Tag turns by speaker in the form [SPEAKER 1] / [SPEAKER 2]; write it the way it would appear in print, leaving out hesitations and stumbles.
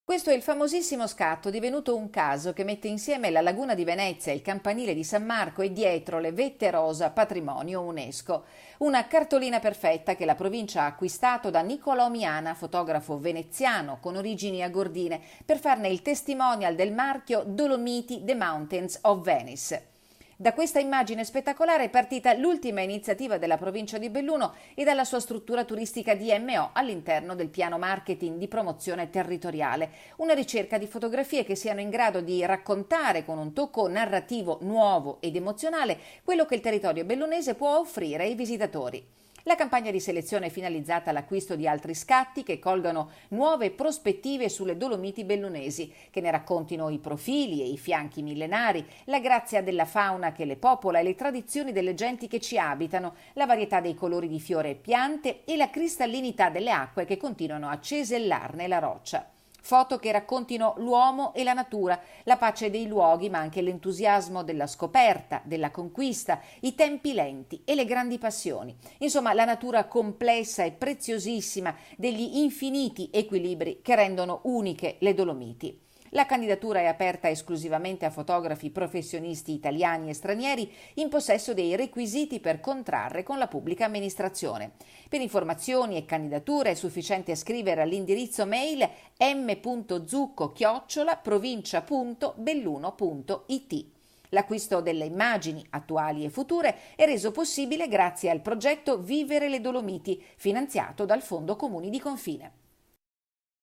[SPEAKER 1] Questo è il famosissimo scatto, divenuto un caso che mette insieme la laguna di Venezia e il campanile di San Marco e dietro le vette rosa patrimonio UNESCO. Una cartolina perfetta che la provincia ha acquistato da Niccolò Miana, fotografo veneziano con origini a Gordine, per farne il testimonial del marchio Dolomiti The Mountains of Venice. Da questa immagine spettacolare è partita l'ultima iniziativa della provincia di Belluno e dalla sua struttura turistica DMO all'interno del piano marketing di promozione territoriale, una ricerca di fotografie che siano in grado di raccontare con un tocco narrativo nuovo ed emozionale quello che il territorio bellunese può offrire ai visitatori. La campagna di selezione è finalizzata all'acquisto di altri scatti che colgano nuove prospettive sulle Dolomiti bellunesi, che ne raccontino i profili e i fianchi millenari, la grazia della fauna che le popola e le tradizioni delle genti che ci abitano, la varietà dei colori di fiore e piante e la cristallinità delle acque che continuano a cesellarne la roccia. Foto che raccontino l'uomo e la natura, la pace dei luoghi, ma anche l'entusiasmo della scoperta, della conquista, i tempi lenti e le grandi passioni. Insomma, la natura complessa e preziosissima degli infiniti equilibri che rendono uniche le Dolomiti. La candidatura è aperta esclusivamente a fotografi professionisti italiani e stranieri in possesso dei requisiti per contrarre con la pubblica amministrazione. Per informazioni e candidature è sufficiente scrivere all'indirizzo mail m.zucco@provincia.belluno.it. L'acquisto delle immagini attuali e future è reso possibile grazie al progetto Vivere le Dolomiti, finanziato dal Fondo Comuni di Confine.